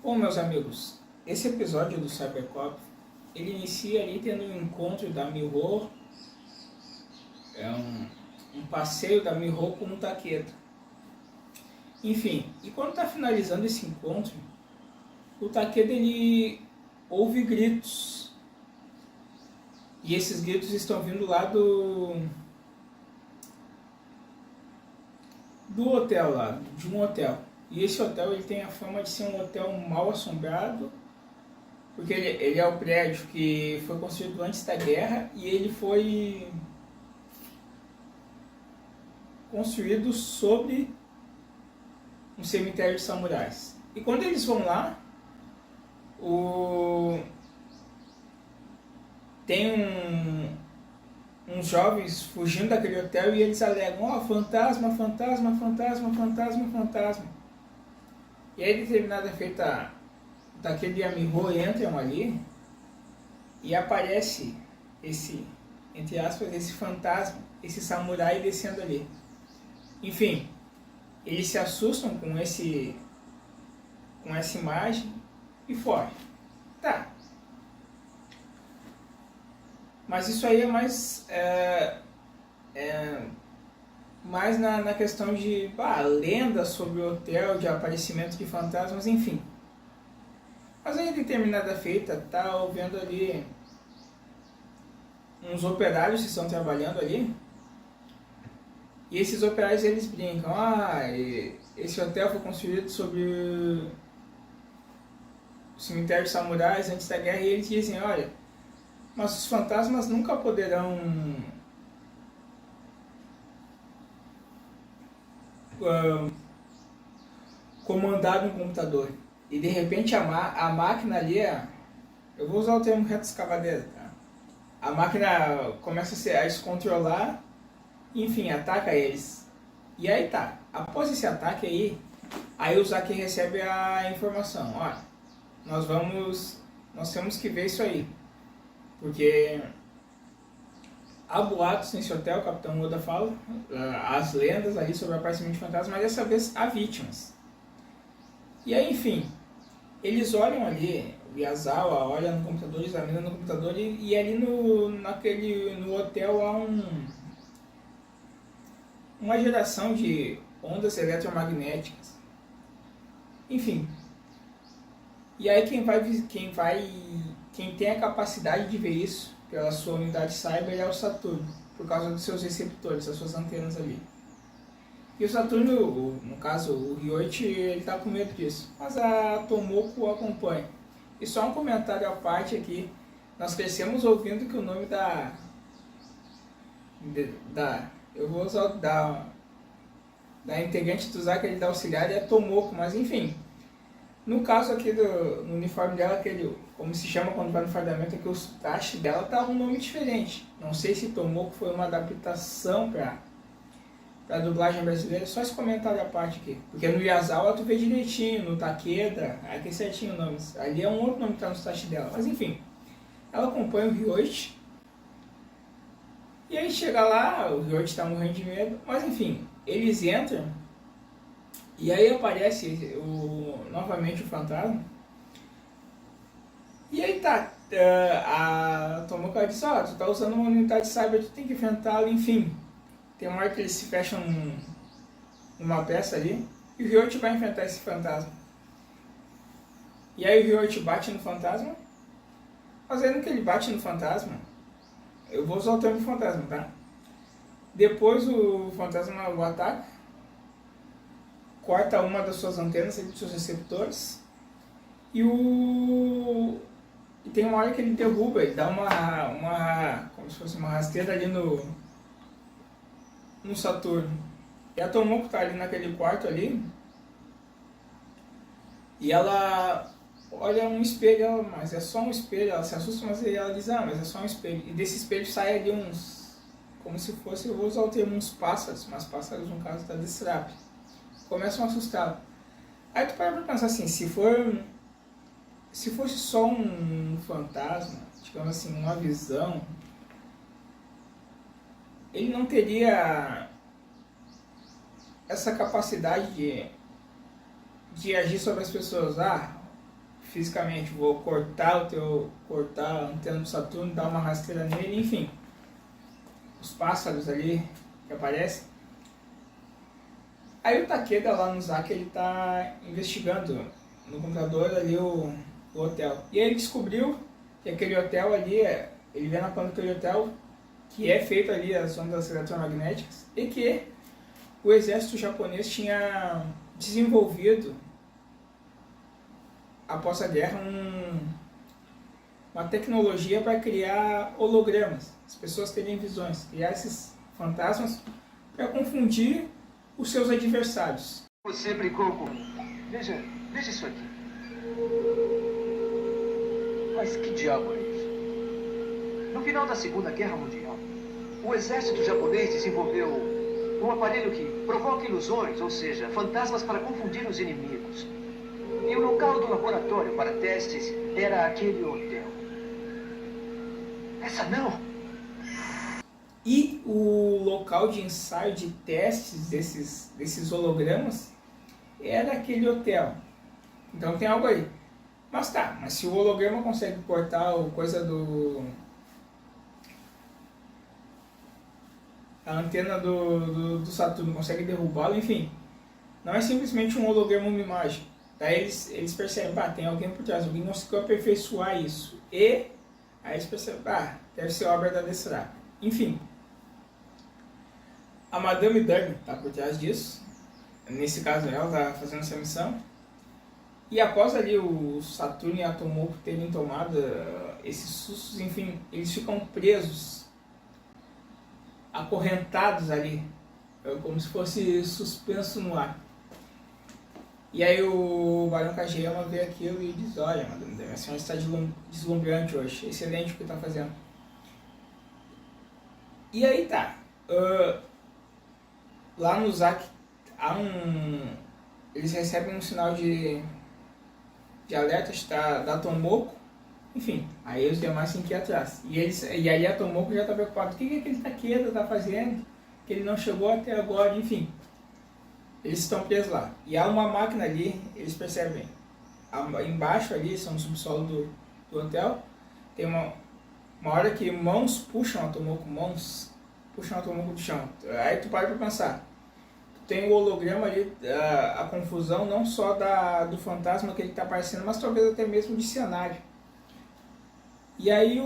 Bom, meus amigos, esse episódio do Cybercop, ele inicia ali tendo um encontro da Miho, um passeio da Miho com o Takeda. Enfim, e quando está finalizando esse encontro, o Takeda ele ouve gritos. E esses gritos estão vindo lá do hotel lá, de um hotel. E esse hotel ele tem a fama de ser um hotel mal assombrado, porque ele é o prédio que foi construído antes da guerra e ele foi construído sobre um cemitério de samurais. E quando eles vão lá, tem uns jovens fugindo daquele hotel e eles alegam: ó, fantasma, fantasma, fantasma, fantasma, fantasma. E aí, determinada feita daquele amigo entram ali e aparece esse, entre aspas, esse fantasma, esse samurai descendo ali. Enfim, eles se assustam com essa imagem e fogem. Tá. Mas isso aí é mais na questão de lenda sobre o hotel, de aparecimento de fantasmas, enfim. Mas aí, em determinada feita, tá vendo ali uns operários que estão trabalhando ali. E esses operários eles brincam: esse hotel foi construído sobre o cemitério de samurais antes da guerra. E eles dizem: olha, mas os fantasmas nunca poderão comandar um computador. E de repente a máquina ali, eu vou usar o termo reto escavadeira, tá? A máquina começa a se controlar, enfim, ataca eles. E aí tá, após esse ataque aí o Zaki recebe a informação: olha, nós temos que ver isso aí, porque há boatos nesse hotel, o Capitão Oda fala, as lendas ali sobre o aparecimento de fantasmas, mas dessa vez há vítimas. E aí, enfim, eles olham ali, o Yazawa olha no computador, examina no computador e ali no hotel há uma geração de ondas eletromagnéticas. Enfim. E aí quem tem a capacidade de ver isso pela sua unidade cyber é o Saturno, por causa dos seus receptores, das suas antenas ali. E o Saturno, no caso o Ryoichi, ele tá com medo disso, mas a Tomoko o acompanha. E só um comentário à parte aqui: nós crescemos ouvindo que o nome eu vou usar da integrante do Zaki da auxiliar é Tomoko, mas enfim. No caso aqui no uniforme dela, como se chama quando vai no fardamento, aqui os trajes dela tá um nome diferente. Não sei se Tomoko foi uma adaptação para dublagem brasileira, só esse comentário à parte aqui. Porque no Yazawa tu vê direitinho, no Takeda, aqui certinho o nome. Ali é um outro nome que tá no trajes dela. Mas enfim, ela acompanha o Ryoichi. E aí chega lá, o Ryoichi tá morrendo de medo, mas enfim, eles entram. E aí aparece novamente o fantasma. E aí tá, a Tomoko diz: ó, tu tá usando uma unidade cyber, tu tem que enfrentá-lo, enfim. Tem uma hora que eles se fecham numa peça ali, e o Ryoichi vai enfrentar esse fantasma. E aí o Ryoichi bate no fantasma, fazendo que ele bate no fantasma, eu vou usar o termo fantasma, tá? Depois o fantasma o ataca, corta uma das suas antenas, dos seus receptores, e tem uma hora que ele derruba, ele dá como se fosse uma rasteira ali no Saturno. E a Tomoko tá ali naquele quarto ali, e ela olha um espelho, mas é só um espelho, ela se assusta, mas ela diz: mas é só um espelho. E desse espelho sai ali como se fosse, eu vou usar o termo uns pássaros, mas pássaros no caso da Destrap. Começam a assustá-la. Aí tu para pra pensar assim: se fosse só um fantasma, digamos assim, uma visão, ele não teria essa capacidade de agir sobre as pessoas. fisicamente, vou cortar a antena do Saturno, dar uma rasteira nele, enfim. Os pássaros ali que aparecem. Aí o Takeda lá no Zack, ele tá investigando no computador ali o hotel. E aí ele descobriu que aquele hotel ali, ele vê na planta daquele hotel, que é feito ali as ondas eletromagnéticas, e que o exército japonês tinha desenvolvido, após a guerra, uma tecnologia para criar hologramas. As pessoas terem visões, criar esses fantasmas para confundir os seus adversários. Você brincou com... Veja isso aqui. Mas que diabo é isso? No final da Segunda Guerra Mundial, o exército japonês desenvolveu um aparelho que provoca ilusões, ou seja, fantasmas para confundir os inimigos. E o local do laboratório para testes era aquele hotel. Essa não! E o local de ensaio de testes desses hologramas era aquele hotel. Então tem algo aí. Mas tá, mas se o holograma consegue cortar a coisa a antena do Saturno, consegue derrubá-lo, enfim. Não é simplesmente um holograma, uma imagem. Daí eles percebem, tem alguém por trás, alguém conseguiu aperfeiçoar isso. E aí eles percebem, deve ser obra da Destral. Enfim. A Madame Durn está por trás disso. Nesse caso, ela está fazendo essa missão. E após ali o Saturno e a Tomoko terem tomado esses sustos, enfim, eles ficam presos, acorrentados ali, como se fosse suspenso no ar. E aí o Barão Kageyama vê aquilo e diz, olha, Madame Durn, a senhora está deslumbrante hoje, excelente o que está fazendo. E aí tá, lá no Zack eles recebem um sinal de alertas da Tomoko, enfim, aí os demais têm que ir atrás. E aí a Tomoko já está preocupada, o que aquele Takeda está fazendo, que ele não chegou até agora, enfim. Eles estão presos lá. E há uma máquina ali, eles percebem, embaixo ali, são no subsolo do hotel, tem uma hora que mãos puxam a Tomoko do chão. Aí tu para pra pensar. Tem o holograma ali, a confusão não só do fantasma que ele está aparecendo, mas talvez até mesmo de cenário. E aí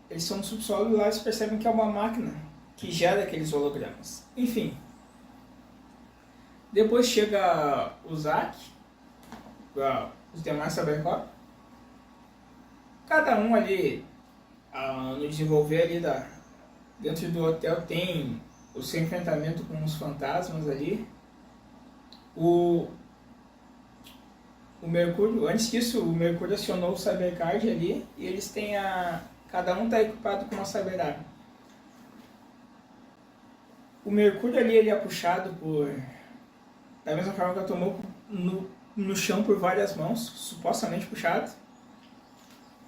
eles são no subsolo e lá eles percebem que é uma máquina que gera aqueles hologramas. Enfim. Depois chega o Zack, os demais Cybercop. Cada um ali, no desenvolver ali dentro do hotel, tem o seu enfrentamento com os fantasmas ali. O Mercúrio, antes disso, o Mercúrio acionou o Cybercard ali e eles têm cada um está equipado com uma Cyberarma. O Mercúrio ali ele é puxado da mesma forma que eu tomou no chão por várias mãos, supostamente puxado.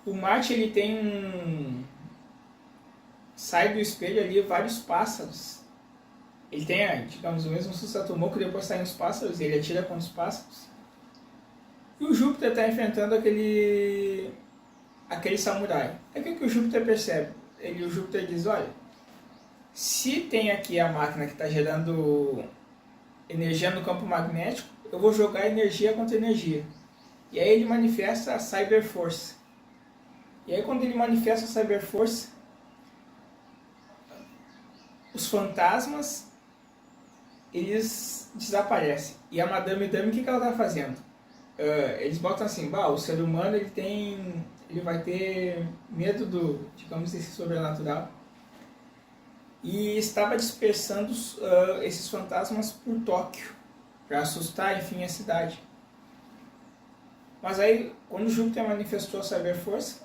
O Marte ele tem sai do espelho ali vários pássaros. Ele tem, digamos, o mesmo susto Tomoko, que depois saem os pássaros e ele atira contra os pássaros. E o Júpiter está enfrentando aquele samurai. Aí o que o Júpiter percebe? O Júpiter diz, olha, se tem aqui a máquina que está gerando energia no campo magnético, eu vou jogar energia contra energia. E aí ele manifesta a Cyberforce. E aí quando ele manifesta a Cyberforce, os fantasmas eles desaparecem. E a Madame Durn, o que ela está fazendo? Eles botam assim, o ser humano ele vai ter medo digamos, desse sobrenatural. E estava dispersando esses fantasmas por Tóquio, para assustar, enfim, a cidade. Mas aí, quando Júpiter manifestou a Cyberforce,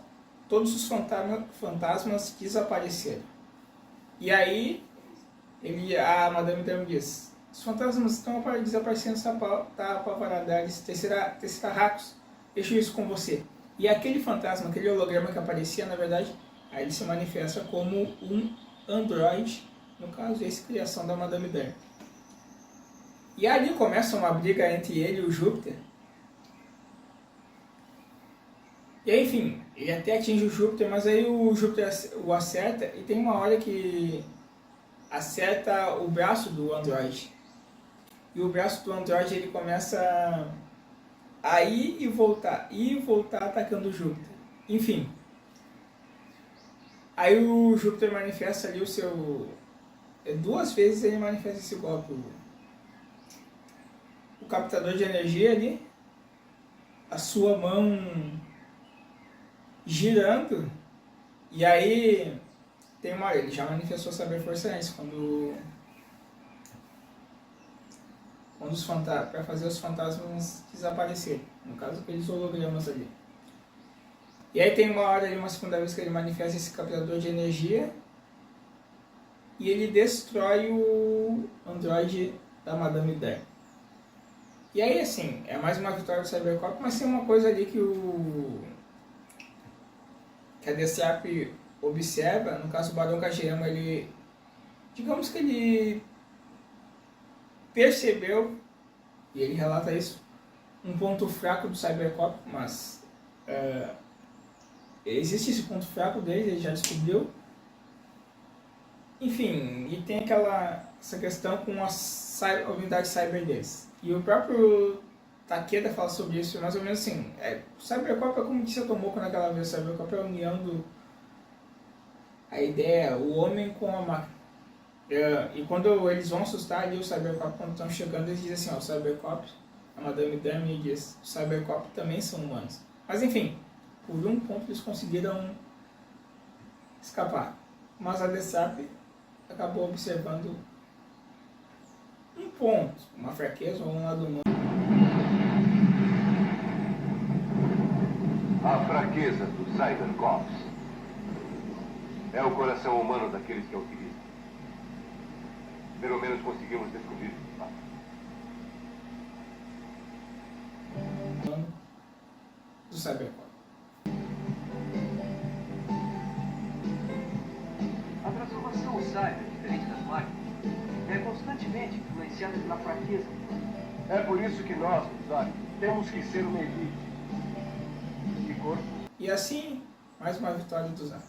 todos os fantasmas desapareceram. E aí, a Madame Durn diz, os fantasmas estão desaparecendo, está apavorada, eles Tesseracos, deixo isso com você. E aquele fantasma, aquele holograma que aparecia, na verdade, aí ele se manifesta como um Android, no caso, essa criação da Madame Durn. E ali começa uma briga entre ele e o Júpiter. E aí, enfim, ele até atinge o Júpiter, mas aí o Júpiter o acerta e tem uma hora que acerta o braço do Android. E o braço do Android ele começa a ir e voltar atacando o Júpiter. Enfim. Aí o Júpiter manifesta ali o seu... Duas vezes ele manifesta esse golpe. O captador de energia ali, a sua mão girando, e aí tem uma hora, ele já manifestou Cyber Force antes, quando os fantasmas, para fazer os fantasmas desaparecerem, no caso aqueles hologramas ali. E aí tem uma hora ali, uma segunda vez que ele manifesta esse captador de energia e ele destrói o androide da Madame Hydra. E aí assim, é mais uma vitória do Cybercop, mas tem uma coisa ali que a DCAP observa, no caso o Barão Kageyama, ele, digamos que ele percebeu, e ele relata isso, um ponto fraco do Cybercop, mas existe esse ponto fraco dele, ele já descobriu. Enfim, e tem essa questão com a unidade cyber deles. E o próprio Takeda fala sobre isso, mais ou menos assim, o Cybercop é como disse a Tomoko naquela vez, o Cybercop é a união a ideia, o homem com a máquina. E quando eles vão assustar ali o Cybercop, quando estão chegando, eles dizem assim, o Cybercop, a Madame Dami diz, o Cybercop também são humanos. Mas enfim, por um ponto eles conseguiram escapar. Mas a DCAP acabou observando um ponto, uma fraqueza ou um lado humano. A fraqueza dos Cybercops é o coração humano daqueles que a utilizam. Pelo menos conseguimos descobrir isso. Do Cybercop. A transformação cyber, diferente das máquinas, é constantemente influenciada pela fraqueza. É por isso que nós, usuários, temos que ser uma elite de corpo. E assim, mais uma vitória do Zap.